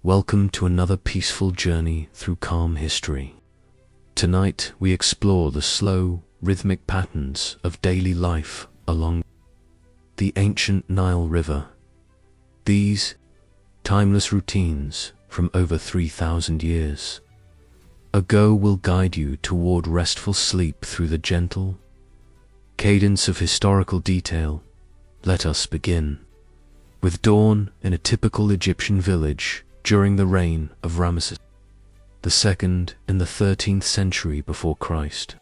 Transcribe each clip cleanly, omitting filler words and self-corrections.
Welcome to another peaceful journey through calm history. Tonight we explore the slow, rhythmic patterns of daily life along the ancient Nile River. These timeless routines from over 3,000 years ago will guide you toward restful sleep through the gentle cadence of historical detail. Let us begin with dawn in a typical Egyptian village during the reign of Ramesses II in the 13th century before Christ.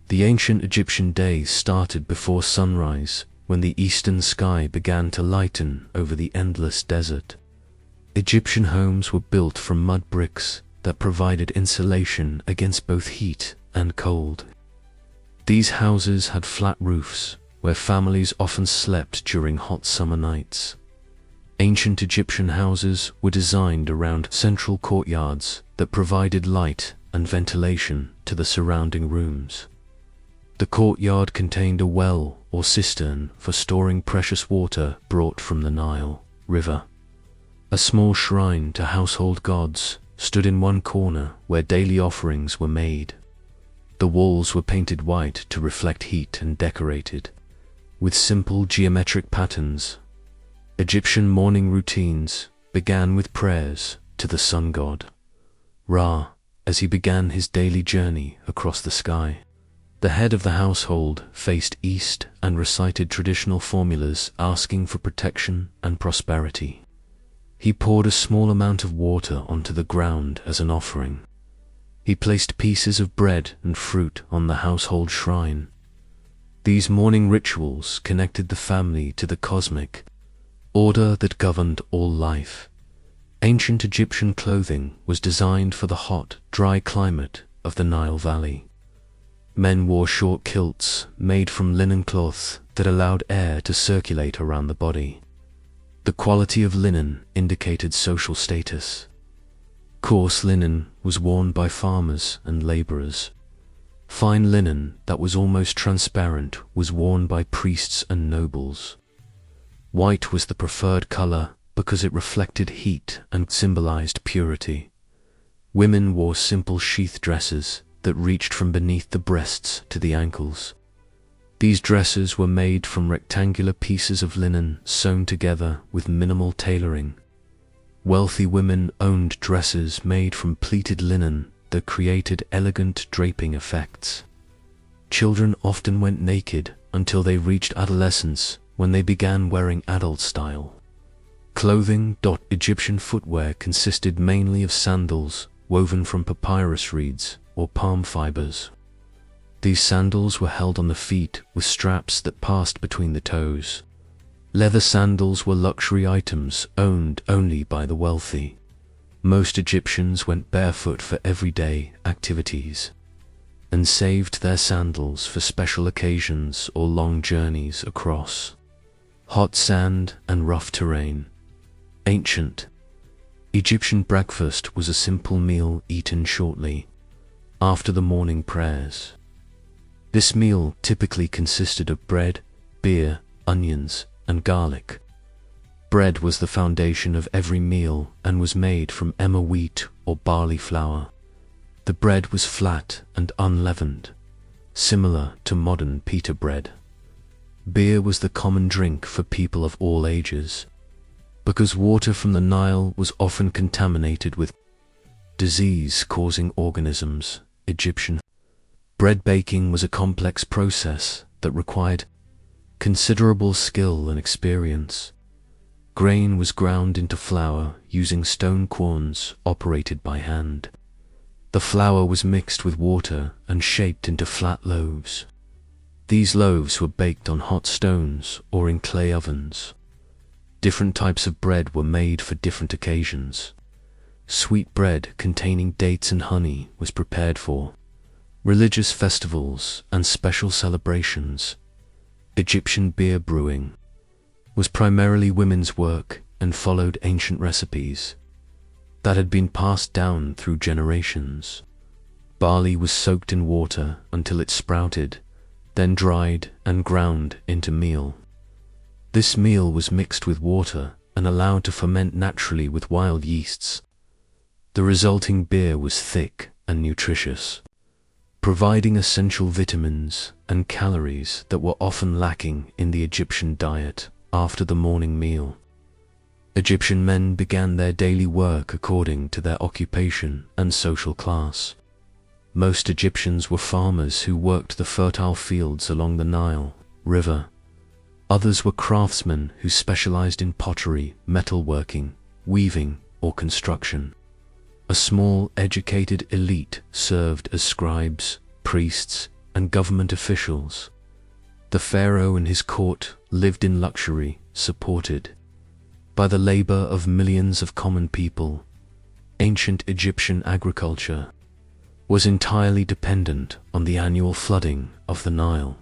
The ancient Egyptian days started before sunrise, when the eastern sky began to lighten over the endless desert. Egyptian homes were built from mud bricks that provided insulation against both heat and cold. These houses had flat roofs, where families often slept during hot summer nights. Ancient Egyptian houses were designed around central courtyards that provided light and ventilation to the surrounding rooms. The courtyard contained a well or cistern for storing precious water brought from the Nile River. A small shrine to household gods stood in one corner where daily offerings were made. The walls were painted white to reflect heat and decorated with simple geometric patterns. Egyptian morning routines began with prayers to the sun god, Ra, as he began his daily journey across the sky. The head of the household faced east and recited traditional formulas asking for protection and prosperity. He poured a small amount of water onto the ground as an offering. He placed pieces of bread and fruit on the household shrine. These morning rituals connected the family to the cosmic order that governed all life. Ancient Egyptian clothing was designed for the hot, dry climate of the Nile Valley. Men wore short kilts made from linen cloth that allowed air to circulate around the body. The quality of linen indicated social status. Coarse linen was worn by farmers and laborers. Fine linen that was almost transparent was worn by priests and nobles. White was the preferred color because it reflected heat and symbolized purity. Women wore simple sheath dresses that reached from beneath the breasts to the ankles. These dresses were made from rectangular pieces of linen sewn together with minimal tailoring. Wealthy women owned dresses made from pleated linen that created elegant draping effects. Children often went naked until they reached adolescence, when they began wearing adult style clothing. Egyptian footwear consisted mainly of sandals woven from papyrus reeds or palm fibers. These sandals were held on the feet with straps that passed between the toes. Leather sandals were luxury items owned only by the wealthy. Most Egyptians went barefoot for everyday activities and saved their sandals for special occasions or long journeys across hot sand and rough terrain. Ancient Egyptian breakfast was a simple meal eaten shortly after the morning prayers. This meal typically consisted of bread, beer, onions, and garlic. Bread was the foundation of every meal and was made from emmer wheat or barley flour. The bread was flat and unleavened, similar to modern pita bread. Beer was the common drink for people of all ages. Because water from the Nile was often contaminated with disease-causing organisms, Egyptian bread baking was a complex process that required considerable skill and experience. Grain was ground into flour using stone querns operated by hand. The flour was mixed with water and shaped into flat loaves. These loaves were baked on hot stones or in clay ovens. Different types of bread were made for different occasions. Sweet bread containing dates and honey was prepared for religious festivals and special celebrations. Egyptian beer brewing was primarily women's work and followed ancient recipes that had been passed down through generations. Barley was soaked in water until it sprouted, then dried and ground into meal. This meal was mixed with water and allowed to ferment naturally with wild yeasts. The resulting beer was thick and nutritious, providing essential vitamins and calories that were often lacking in the Egyptian diet after the morning meal. Egyptian men began their daily work according to their occupation and social class. Most Egyptians were farmers who worked the fertile fields along the Nile River. Others were craftsmen who specialized in pottery, metalworking, weaving, or construction. A small, educated elite served as scribes, priests, and government officials. The pharaoh and his court lived in luxury, supported by the labor of millions of common people. Ancient Egyptian agriculture was entirely dependent on the annual flooding of the Nile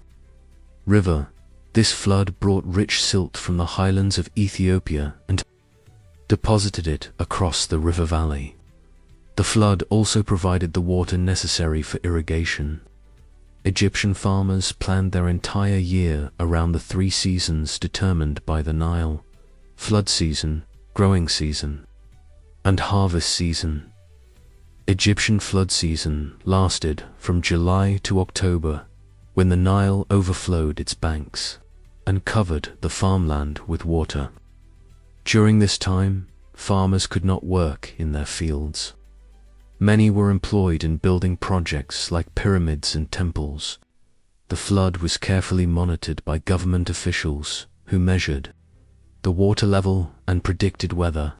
River. This flood brought rich silt from the highlands of Ethiopia and deposited it across the river valley. The flood also provided the water necessary for irrigation. Egyptian farmers planned their entire year around the 3 seasons determined by the Nile: flood season, growing season, and harvest season. Egyptian flood season lasted from July to October, when the Nile overflowed its banks and covered the farmland with water. During this time, farmers could not work in their fields. Many were employed in building projects like pyramids and temples. The flood was carefully monitored by government officials who measured the water level and predicted weather.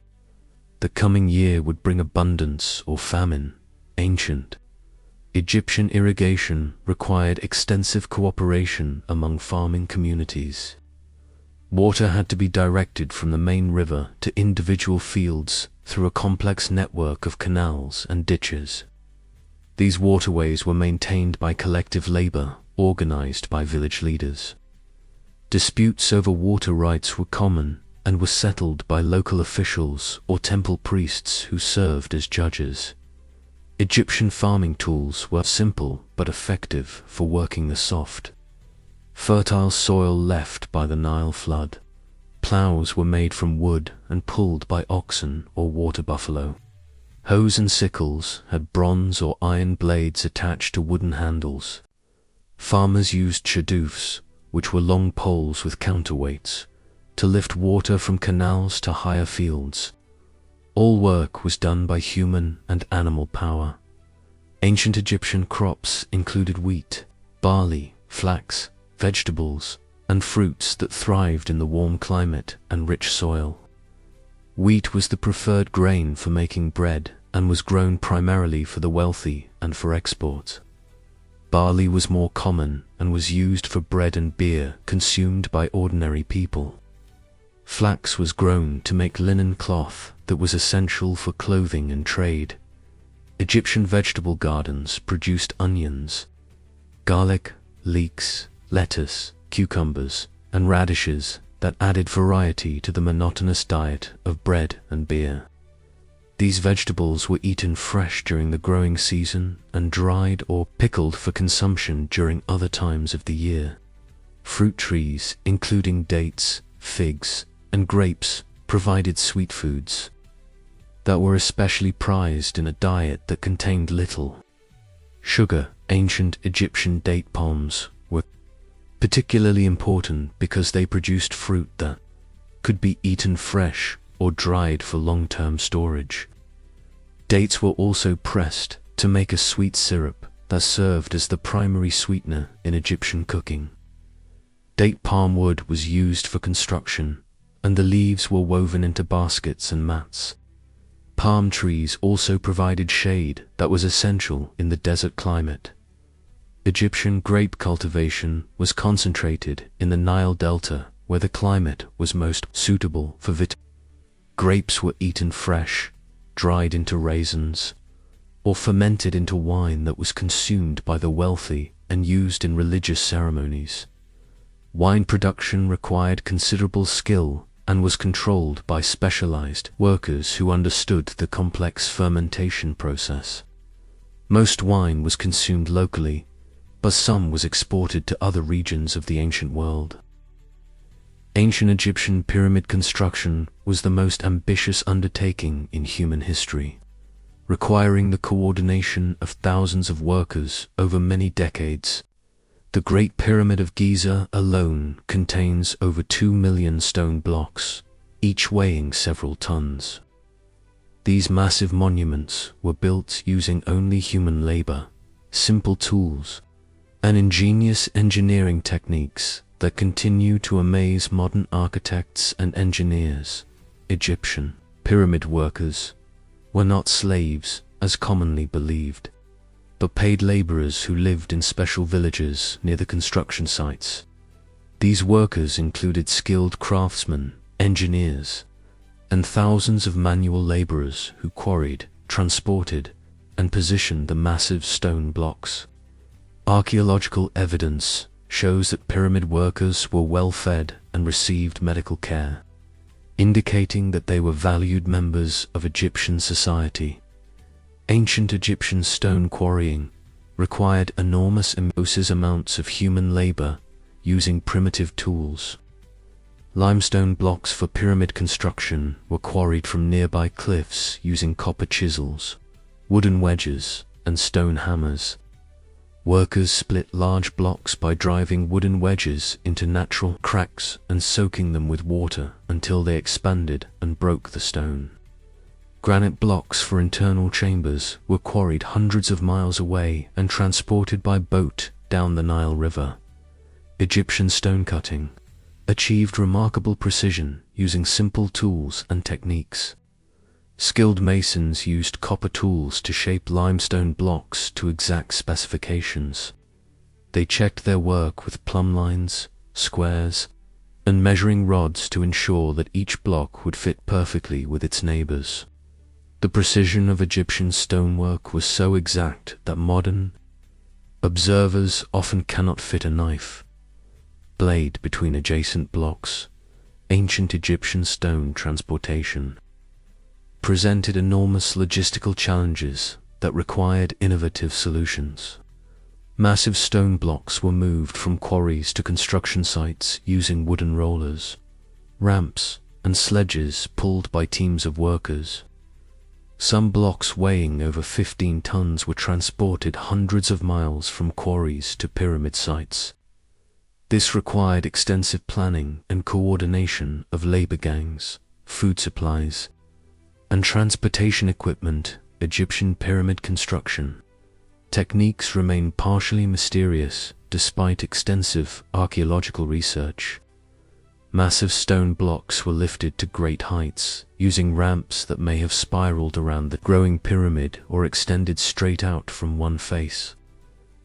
The coming year would bring abundance or famine. Ancient Egyptian irrigation required extensive cooperation among farming communities. Water had to be directed from the main river to individual fields through a complex network of canals and ditches. These waterways were maintained by collective labor organized by village leaders. Disputes over water rights were common and were settled by local officials or temple priests who served as judges. Egyptian farming tools were simple but effective for working the soft, fertile soil left by the Nile flood. Plows were made from wood and pulled by oxen or water buffalo. Hoes and sickles had bronze or iron blades attached to wooden handles. Farmers used shadoofs, which were long poles with counterweights, to lift water from canals to higher fields. All work was done by human and animal power. Ancient Egyptian crops included wheat, barley, flax, vegetables, and fruits that thrived in the warm climate and rich soil. Wheat was the preferred grain for making bread and was grown primarily for the wealthy and for export. Barley was more common and was used for bread and beer consumed by ordinary people. Flax was grown to make linen cloth that was essential for clothing and trade. Egyptian vegetable gardens produced onions, garlic, leeks, lettuce, cucumbers, and radishes that added variety to the monotonous diet of bread and beer. These vegetables were eaten fresh during the growing season and dried or pickled for consumption during other times of the year. Fruit trees, including dates, figs, and grapes, provided sweet foods that were especially prized in a diet that contained little sugar. Ancient Egyptian date palms were particularly important because they produced fruit that could be eaten fresh or dried for long-term storage. Dates were also pressed to make a sweet syrup that served as the primary sweetener in Egyptian cooking. Date palm wood was used for construction, and the leaves were woven into baskets and mats. Palm trees also provided shade that was essential in the desert climate. Egyptian grape cultivation was concentrated in the Nile Delta, where the climate was most suitable for grapes were eaten fresh, dried into raisins, or fermented into wine that was consumed by the wealthy and used in religious ceremonies. Wine production required considerable skill and was controlled by specialized workers who understood the complex fermentation process. Most wine was consumed locally, but some was exported to other regions of the ancient world. Ancient Egyptian pyramid construction was the most ambitious undertaking in human history, requiring the coordination of thousands of workers over many decades. The Great Pyramid of Giza alone contains over 2 million stone blocks, each weighing several tons. These massive monuments were built using only human labor, simple tools, and ingenious engineering techniques that continue to amaze modern architects and engineers. Egyptian pyramid workers were not slaves, as commonly believed, but paid laborers who lived in special villages near the construction sites. These workers included skilled craftsmen, engineers, and thousands of manual laborers who quarried, transported, and positioned the massive stone blocks. Archaeological evidence shows that pyramid workers were well fed and received medical care, indicating that they were valued members of Egyptian society. Ancient Egyptian stone quarrying required enormous amounts of human labor using primitive tools. Limestone blocks for pyramid construction were quarried from nearby cliffs using copper chisels, wooden wedges, and stone hammers. Workers split large blocks by driving wooden wedges into natural cracks and soaking them with water until they expanded and broke the stone. Granite blocks for internal chambers were quarried hundreds of miles away and transported by boat down the Nile River. Egyptian stone cutting achieved remarkable precision using simple tools and techniques. Skilled masons used copper tools to shape limestone blocks to exact specifications. They checked their work with plumb lines, squares, and measuring rods to ensure that each block would fit perfectly with its neighbors. The precision of Egyptian stonework was so exact that modern observers often cannot fit a knife blade between adjacent blocks. Ancient Egyptian stone transportation presented enormous logistical challenges that required innovative solutions. Massive stone blocks were moved from quarries to construction sites using wooden rollers, ramps, and sledges pulled by teams of workers. Some blocks weighing over 15 tons were transported hundreds of miles from quarries to pyramid sites. This required extensive planning and coordination of labor gangs, food supplies, and transportation equipment. Egyptian pyramid construction techniques remain partially mysterious despite extensive archaeological research. Massive stone blocks were lifted to great heights, using ramps that may have spiraled around the growing pyramid or extended straight out from one face.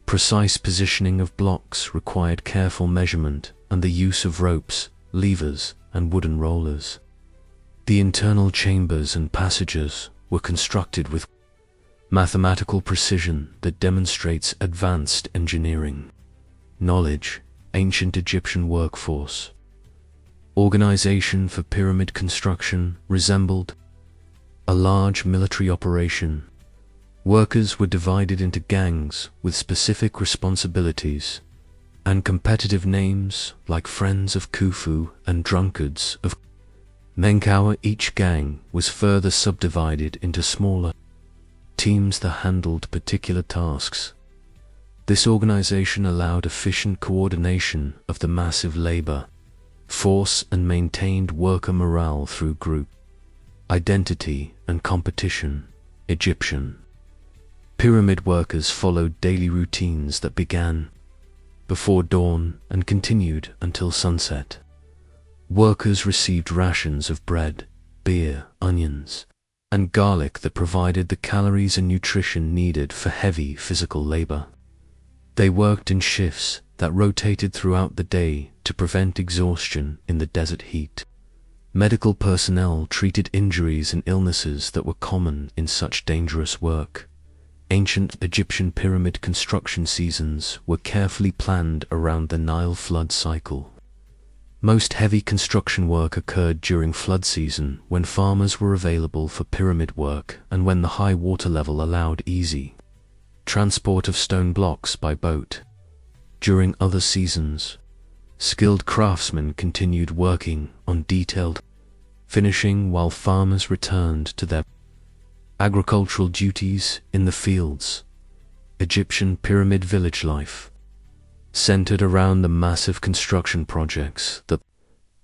Precise positioning of blocks required careful measurement and the use of ropes, levers, and wooden rollers. The internal chambers and passages were constructed with mathematical precision that demonstrates advanced engineering knowledge. Ancient Egyptian workforce organization for pyramid construction resembled a large military operation. Workers were divided into gangs with specific responsibilities and competitive names like Friends of Khufu and Drunkards of Menkaure. Each gang was further subdivided into smaller teams that handled particular tasks. This organization allowed efficient coordination of the massive labor force and maintained worker morale through group identity and competition. Egyptian pyramid workers followed daily routines that began before dawn and continued until sunset. Workers received rations of bread, beer, onions, and garlic that provided the calories and nutrition needed for heavy physical labor. They worked in shifts that rotated throughout the day to prevent exhaustion in the desert heat. Medical personnel treated injuries and illnesses that were common in such dangerous work. Ancient Egyptian pyramid construction seasons were carefully planned around the Nile flood cycle. Most heavy construction work occurred during flood season when farmers were available for pyramid work and when the high water level allowed easy transport of stone blocks by boat. During other seasons, Skilled craftsmen continued working on detailed finishing while farmers returned to their agricultural duties in the fields. Egyptian pyramid village life centered around the massive construction projects that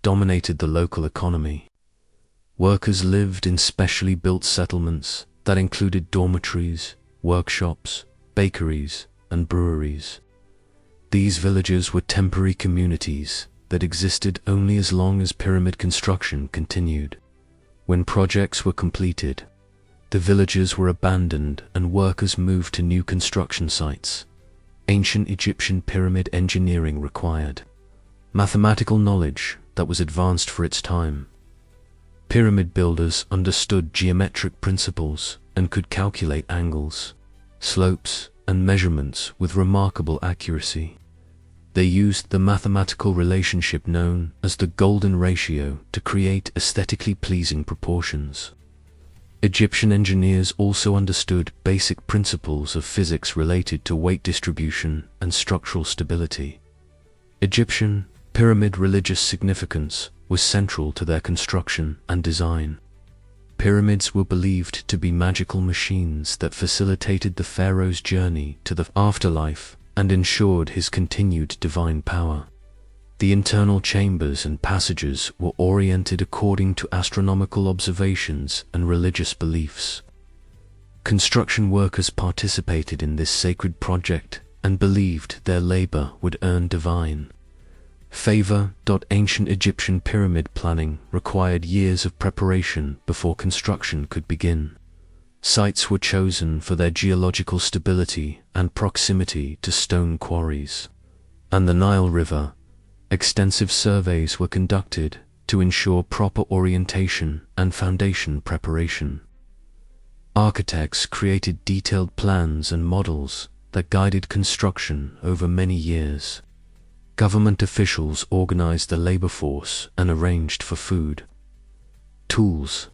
dominated the local economy. Workers lived in specially built settlements that included dormitories, workshops, bakeries, and breweries. These villages were temporary communities that existed only as long as pyramid construction continued. When projects were completed, the villages were abandoned and workers moved to new construction sites. Ancient Egyptian pyramid engineering required mathematical knowledge that was advanced for its time. Pyramid builders understood geometric principles and could calculate angles, slopes, and measurements with remarkable accuracy. They used the mathematical relationship known as the golden ratio to create aesthetically pleasing proportions. Egyptian engineers also understood basic principles of physics related to weight distribution and structural stability. Egyptian pyramid religious significance was central to their construction and design. Pyramids were believed to be magical machines that facilitated the pharaoh's journey to the afterlife and ensured his continued divine power. The internal chambers and passages were oriented according to astronomical observations and religious beliefs. Construction workers participated in this sacred project and believed their labor would earn divine favor. Ancient Egyptian pyramid planning required years of preparation before construction could begin. Sites were chosen for their geological stability and proximity to stone quarries and the Nile River. Extensive surveys were conducted to ensure proper orientation and foundation preparation. Architects created detailed plans and models that guided construction over many years. Government officials organized the labor force and arranged for food, tools,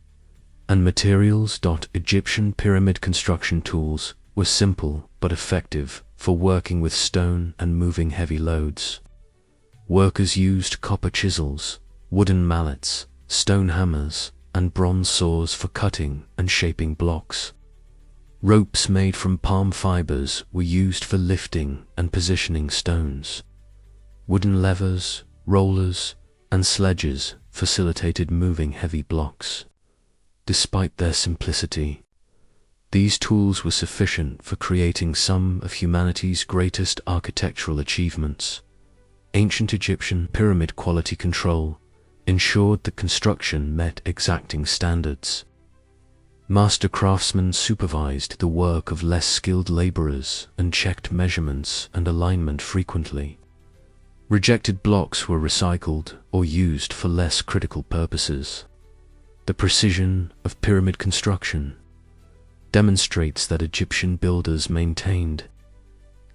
and materials. Egyptian pyramid construction tools were simple but effective for working with stone and moving heavy loads. Workers used copper chisels, wooden mallets, stone hammers, and bronze saws for cutting and shaping blocks. Ropes made from palm fibers were used for lifting and positioning stones. Wooden levers, rollers, and sledges facilitated moving heavy blocks. Despite their simplicity, these tools were sufficient for creating some of humanity's greatest architectural achievements. Ancient Egyptian pyramid quality control ensured that construction met exacting standards. Master craftsmen supervised the work of less skilled laborers and checked measurements and alignment frequently. Rejected blocks were recycled or used for less critical purposes. The precision of pyramid construction demonstrates that Egyptian builders maintained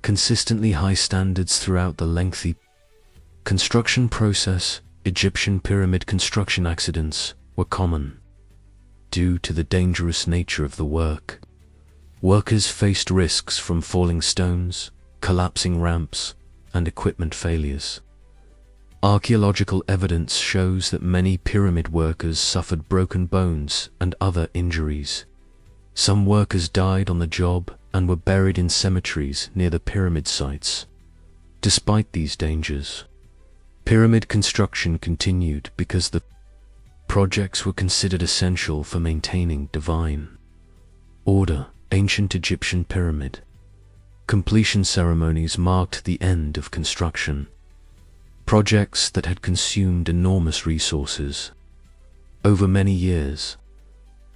consistently high standards throughout the lengthy construction process. Egyptian pyramid construction accidents were common. Due to the dangerous nature of the work, workers faced risks from falling stones, collapsing ramps, and equipment failures. Archaeological evidence shows that many pyramid workers suffered broken bones and other injuries. Some workers died on the job and were buried in cemeteries near the pyramid sites. Despite these dangers, pyramid construction continued because the projects were considered essential for maintaining divine order. Ancient Egyptian pyramid completion ceremonies marked the end of construction. Projects that had consumed enormous resources over many years,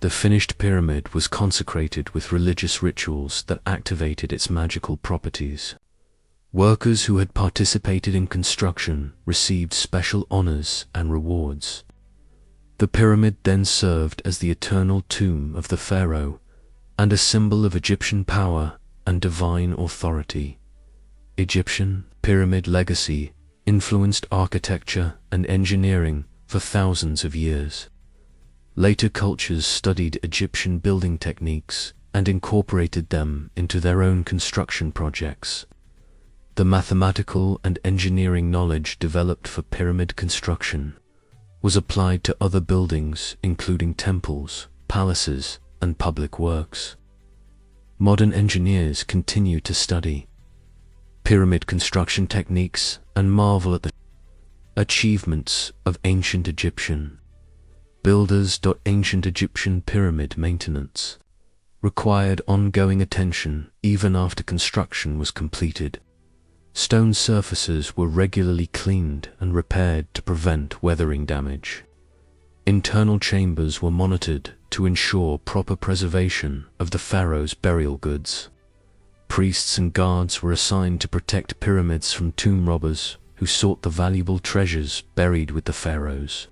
the finished pyramid was consecrated with religious rituals that activated its magical properties. Workers who had participated in construction received special honors and rewards. The pyramid then served as the eternal tomb of the pharaoh and a symbol of Egyptian power and divine authority. Egyptian pyramid legacy influenced architecture and engineering for thousands of years. Later cultures studied Egyptian building techniques and incorporated them into their own construction projects. The mathematical and engineering knowledge developed for pyramid construction was applied to other buildings, including temples, palaces, and public works. Modern engineers continue to study pyramid construction techniques and marvel at the achievements of ancient Egyptian builders. Ancient Egyptian pyramid maintenance required ongoing attention even after construction was completed. Stone surfaces were regularly cleaned and repaired to prevent weathering damage. Internal chambers were monitored to ensure proper preservation of the pharaoh's burial goods. Priests and guards were assigned to protect pyramids from tomb robbers who sought the valuable treasures buried with the pharaohs.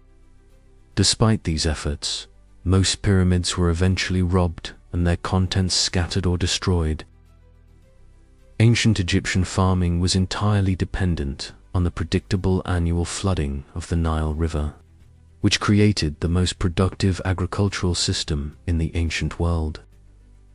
Despite these efforts, most pyramids were eventually robbed and their contents scattered or destroyed. Ancient Egyptian farming was entirely dependent on the predictable annual flooding of the Nile River, which created the most productive agricultural system in the ancient world.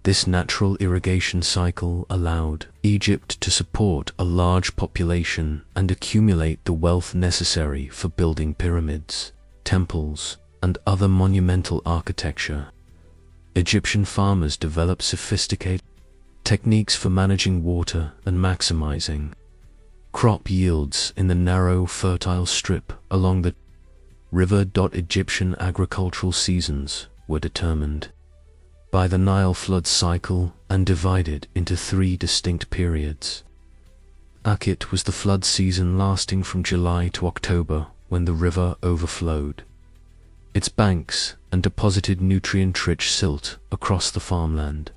This natural irrigation cycle allowed Egypt to support a large population and accumulate the wealth necessary for building pyramids, temples, and other monumental architecture. Egyptian farmers developed sophisticated techniques for managing water and maximizing crop yields in the narrow, fertile strip along the river. Egyptian agricultural seasons were determined by the Nile flood cycle and divided into 3 distinct periods. Akit was the flood season lasting from July to October, when the river overflowed its banks and deposited nutrient-rich silt across the farmland.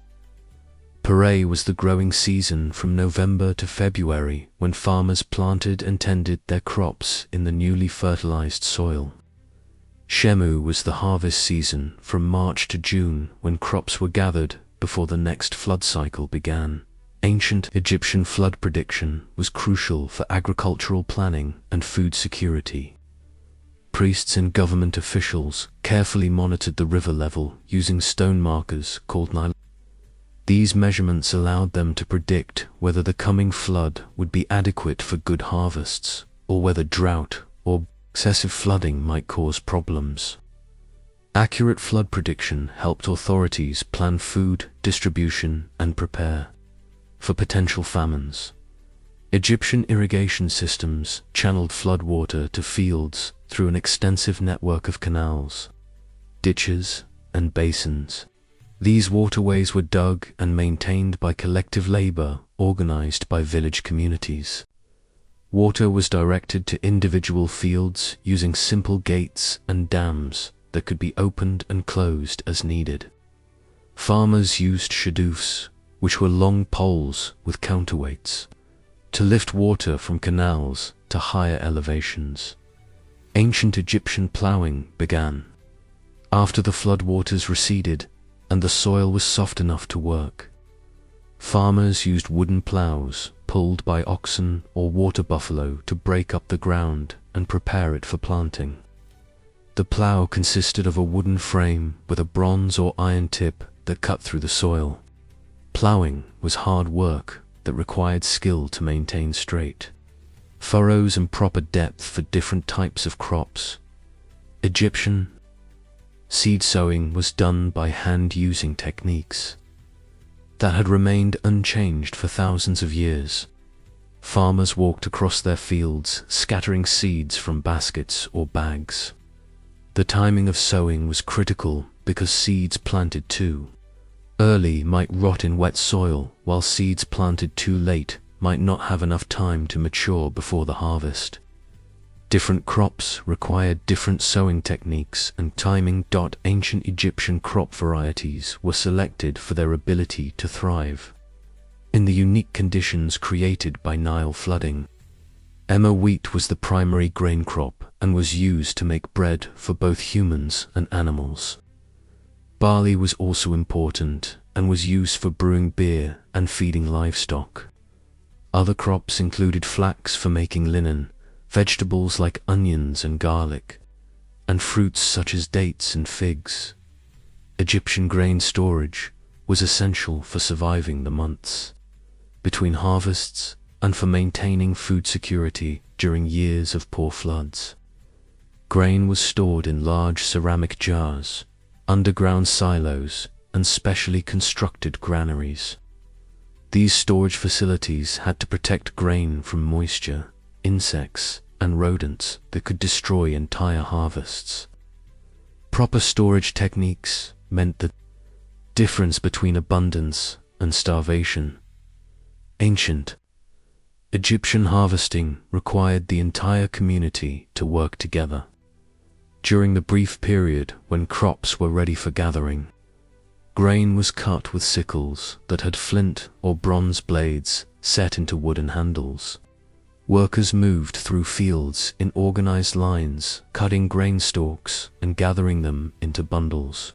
Puree was the growing season from November to February, when farmers planted and tended their crops in the newly fertilized soil. Shemu was the harvest season from March to June, when crops were gathered before the next flood cycle began. Ancient Egyptian flood prediction was crucial for agricultural planning and food security. Priests and government officials carefully monitored the river level using stone markers called Nile. These measurements allowed them to predict whether the coming flood would be adequate for good harvests, or whether drought or excessive flooding might cause problems. Accurate flood prediction helped authorities plan food distribution and prepare for potential famines. Egyptian irrigation systems channeled flood water to fields through an extensive network of canals, ditches, and basins. These waterways were dug and maintained by collective labor organized by village communities. Water was directed to individual fields using simple gates and dams that could be opened and closed as needed. Farmers used shadoofs, which were long poles with counterweights, to lift water from canals to higher elevations. Ancient Egyptian plowing began after the floodwaters receded and the soil was soft enough to work. Farmers used wooden plows pulled by oxen or water buffalo to break up the ground and prepare it for planting. The plow consisted of a wooden frame with a bronze or iron tip that cut through the soil. Plowing was hard work that required skill to maintain straight furrows and proper depth for different types of crops. Egyptian seed sowing was done by hand-using techniques that had remained unchanged for thousands of years. Farmers walked across their fields, scattering seeds from baskets or bags. The timing of sowing was critical because seeds planted too early might rot in wet soil, while seeds planted too late might not have enough time to mature before the harvest. Different crops required different sowing techniques and timing. Ancient Egyptian crop varieties were selected for their ability to thrive in the unique conditions created by Nile flooding. Emmer wheat was the primary grain crop and was used to make bread for both humans and animals. Barley was also important and was used for brewing beer and feeding livestock. Other crops included flax for making linen, vegetables like onions and garlic, and fruits such as dates and figs. Egyptian grain storage was essential for surviving the months between harvests and for maintaining food security during years of poor floods. Grain was stored in large ceramic jars, underground silos, and specially constructed granaries. These storage facilities had to protect grain from moisture, insects, and rodents that could destroy entire harvests. Proper storage techniques meant the difference between abundance and starvation. Ancient Egyptian harvesting required the entire community to work together. During the brief period when crops were ready for gathering, grain was cut with sickles that had flint or bronze blades set into wooden handles. Workers moved through fields in organized lines, cutting grain stalks and gathering them into bundles.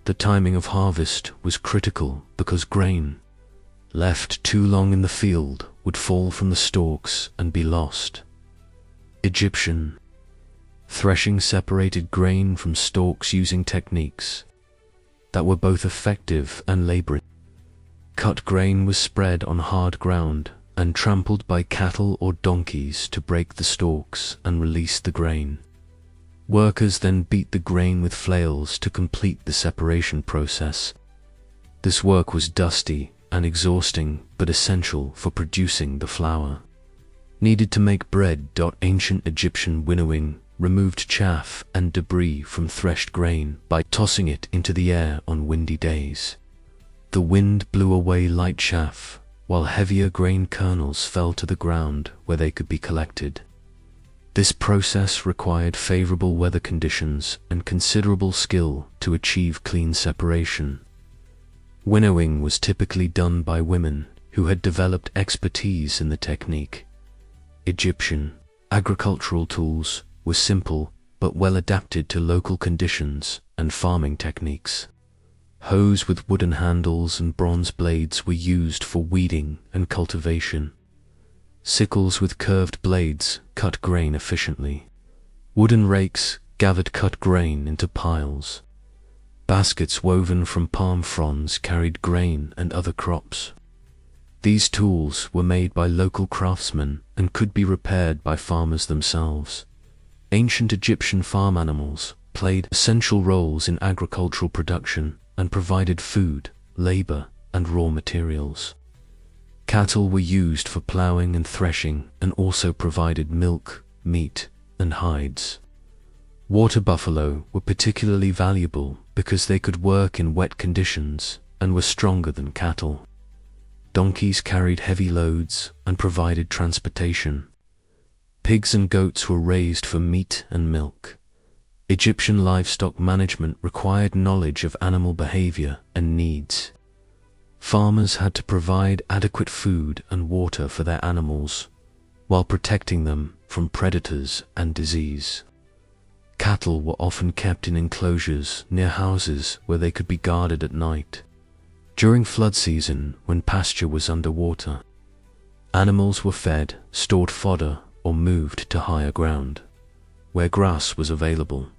The timing of harvest was critical because grain, left too long in the field, would fall from the stalks and be lost. Egyptian threshing separated grain from stalks using techniques that were both effective and laborious. Cut grain was spread on hard ground and trampled by cattle or donkeys to break the stalks and release the grain. Workers then beat the grain with flails to complete the separation process. This work was dusty and exhausting, but essential for producing the flour needed to make bread. Ancient Egyptian winnowing removed chaff and debris from threshed grain by tossing it into the air on windy days. The wind blew away light chaff, while heavier grain kernels fell to the ground where they could be collected. This process required favorable weather conditions and considerable skill to achieve clean separation. Winnowing was typically done by women who had developed expertise in the technique. Egyptian agricultural tools were simple but well adapted to local conditions and farming techniques. Hoes with wooden handles and bronze blades were used for weeding and cultivation. Sickles with curved blades cut grain efficiently. Wooden rakes gathered cut grain into piles. Baskets woven from palm fronds carried grain and other crops. These tools were made by local craftsmen and could be repaired by farmers themselves. Ancient Egyptian farm animals played essential roles in agricultural production and provided food, labor, and raw materials. Cattle were used for plowing and threshing and also provided milk, meat, and hides. Water buffalo were particularly valuable because they could work in wet conditions and were stronger than cattle. Donkeys carried heavy loads and provided transportation. Pigs and goats were raised for meat and milk. Egyptian livestock management required knowledge of animal behavior and needs. Farmers had to provide adequate food and water for their animals, while protecting them from predators and disease. Cattle were often kept in enclosures near houses where they could be guarded at night. During flood season, when pasture was underwater, animals were fed, stored fodder, or moved to higher ground, where grass was available.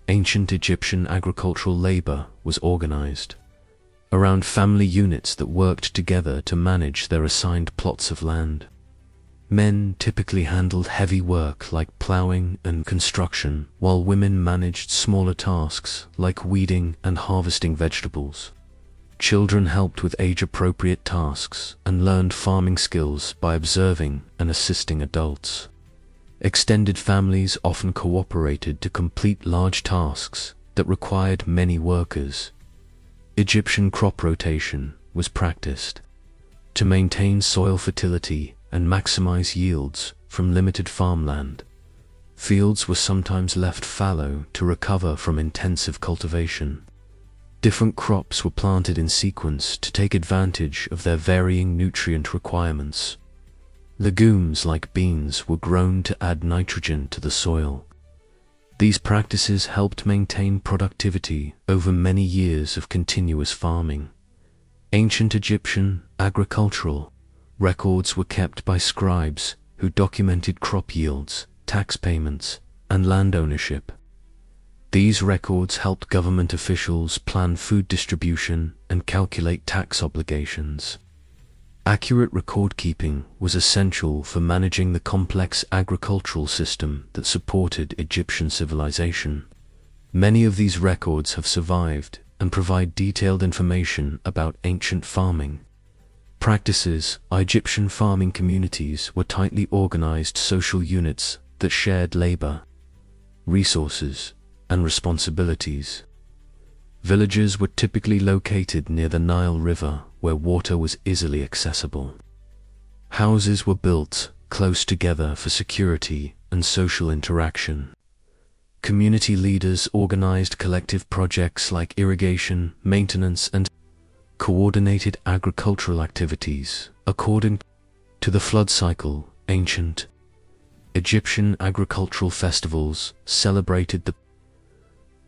Ancient Egyptian agricultural labor was organized around family units that worked together to manage their assigned plots of land. Men typically handled heavy work like plowing and construction, while women managed smaller tasks like weeding and harvesting vegetables. Children helped with age-appropriate tasks and learned farming skills by observing and assisting adults. Extended families often cooperated to complete large tasks that required many workers. Egyptian crop rotation was practiced to maintain soil fertility and maximize yields from limited farmland. Fields were sometimes left fallow to recover from intensive cultivation. Different crops were planted in sequence to take advantage of their varying nutrient requirements. Legumes like beans were grown to add nitrogen to the soil. These practices helped maintain productivity over many years of continuous farming. Ancient Egyptian agricultural records were kept by scribes who documented crop yields, tax payments, and land ownership. These records helped government officials plan food distribution and calculate tax obligations. Accurate record-keeping was essential for managing the complex agricultural system that supported Egyptian civilization. Many of these records have survived and provide detailed information about ancient farming practices. Egyptian farming communities were tightly organized social units that shared labor, resources, and responsibilities. Villages were typically located near the Nile River, where water was easily accessible. Houses were built close together for security and social interaction. Community leaders organized collective projects like irrigation, maintenance, and coordinated agricultural activities according to the flood cycle. Ancient Egyptian agricultural festivals celebrated the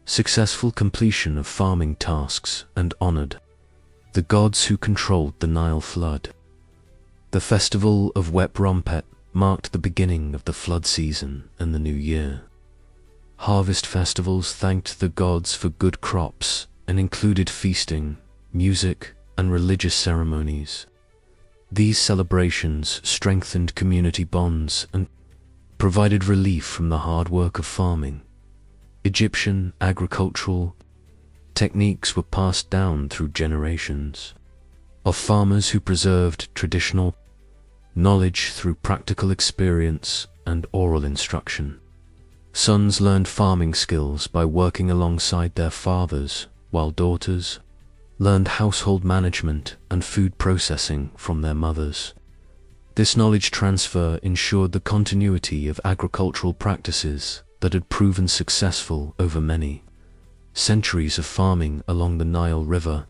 successful completion of farming tasks and honored the gods who controlled the Nile flood. The festival of Wep Rompet marked the beginning of the flood season and the new year. Harvest festivals thanked the gods for good crops and included feasting, music, and religious ceremonies. These celebrations strengthened community bonds and provided relief from the hard work of farming. Egyptian agricultural techniques were passed down through generations of farmers who preserved traditional knowledge through practical experience and oral instruction. Sons learned farming skills by working alongside their fathers, while daughters learned household management and food processing from their mothers. This knowledge transfer ensured the continuity of agricultural practices that had proven successful over many centuries of farming along the Nile River.